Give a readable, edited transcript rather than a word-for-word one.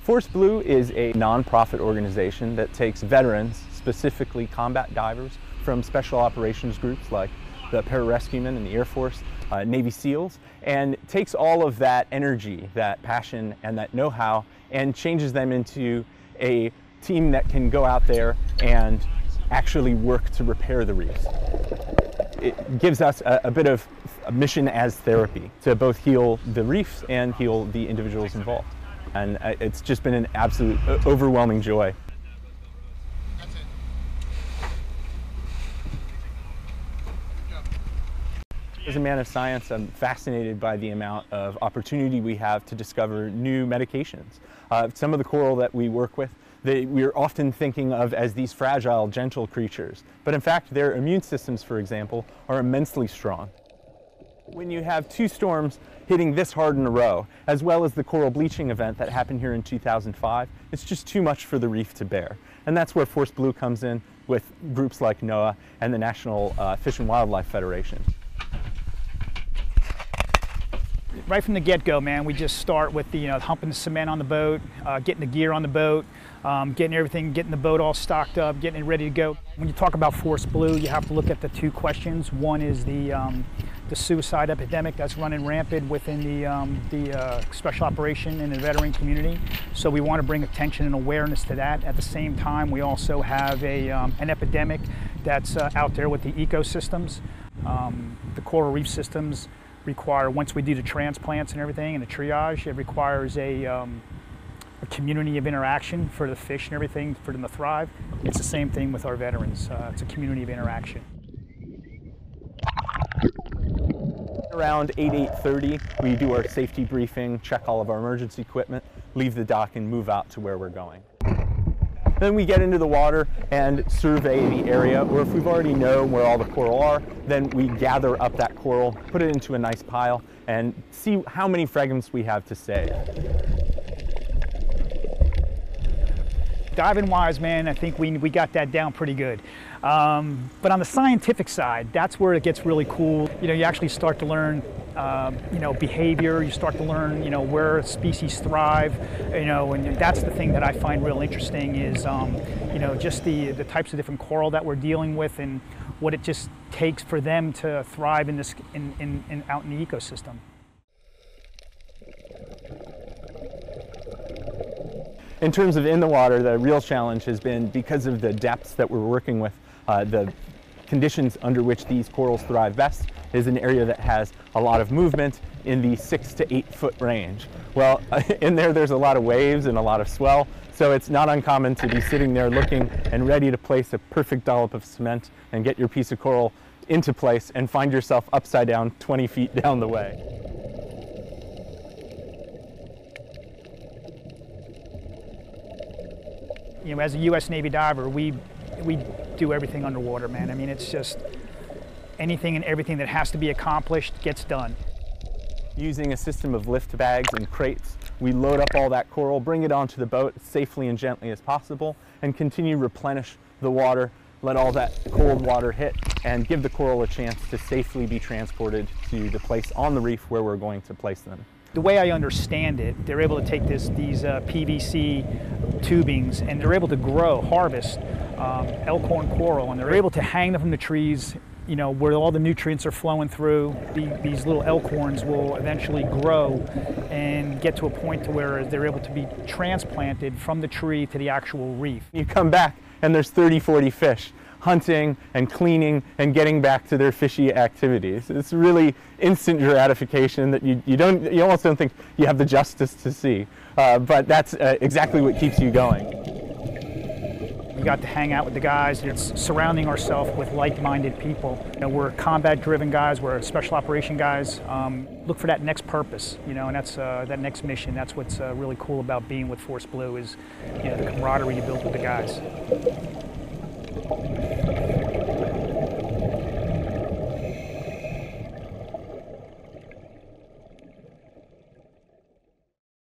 Force Blue is a nonprofit organization that takes veterans, specifically combat divers, from special operations groups like the pararescuemen in the Air Force, Navy SEALs, and takes all of that energy, that passion, and that know-how and changes them into a team that can go out there and actually work to repair the reefs. It gives us a bit of a mission as therapy to both heal the reefs and heal the individuals involved. And it's just been an absolute overwhelming joy. As a man of science, I'm fascinated by the amount of opportunity we have to discover new medications. Some of the coral that we work with, we're often thinking of as these fragile, gentle creatures. But in fact, their immune systems, for example, are immensely strong. When you have two storms hitting this hard in a row, as well as the coral bleaching event that happened here in 2005, it's just too much for the reef to bear. And that's where Force Blue comes in with groups like NOAA and the National Fish and Wildlife Federation. Right from the get-go, man, we just start with the, humping the cement on the boat, getting the gear on the boat, getting the boat all stocked up, getting it ready to go. When you talk about Force Blue, you have to look at the two questions. One is the suicide epidemic that's running rampant within the special operation and the veteran community. So we want to bring attention and awareness to that. At the same time, we also have an epidemic that's out there with the ecosystems. The coral reef systems require, once we do the transplants and everything and the triage, it requires a community of interaction for the fish and everything for them to thrive. It's the same thing with our veterans. It's a community of interaction. Around 8:30, we do our safety briefing, check all of our emergency equipment, leave the dock and move out to where we're going. Then we get into the water and survey the area, or if we've already known where all the coral are, then we gather up that coral, put it into a nice pile, and see how many fragments we have to save. Diving wise, man, I think we got that down pretty good. But on the scientific side, that's where it gets really cool. You actually start to learn, behavior. You start to learn, where species thrive. And that's the thing that I find real interesting is, just the types of different coral that we're dealing with and what it just takes for them to thrive in out in the ecosystem. In terms of in the water, the real challenge has been because of the depths that we're working with, the conditions under which these corals thrive best is an area that has a lot of movement in the 6 to 8 foot range. Well, in there's a lot of waves and a lot of swell, so it's not uncommon to be sitting there looking and ready to place a perfect dollop of cement and get your piece of coral into place and find yourself upside down 20 feet down the way. As a U.S. Navy diver, we do everything underwater, man. I mean, it's just anything and everything that has to be accomplished gets done. Using a system of lift bags and crates, we load up all that coral, bring it onto the boat as safely and gently as possible, and continue to replenish the water, let all that cold water hit, and give the coral a chance to safely be transported to the place on the reef where we're going to place them. The way I understand it, they're able to take these PVC tubings and they're able to harvest elkhorn coral, and they're able to hang them from the trees, where all the nutrients are flowing through. These little elkhorns will eventually grow and get to a point to where they're able to be transplanted from the tree to the actual reef. You come back and there's 30, 40 fish hunting and cleaning and getting back to their fishy activities. It's really instant gratification that you almost don't think you have the justice to see, but that's exactly what keeps you going. We got to hang out with the guys. It's surrounding ourselves with like-minded people. We're combat-driven guys. We're special operation guys. Look for that next purpose, and that's that next mission. That's what's really cool about being with Force Blue is, the camaraderie you build with the guys.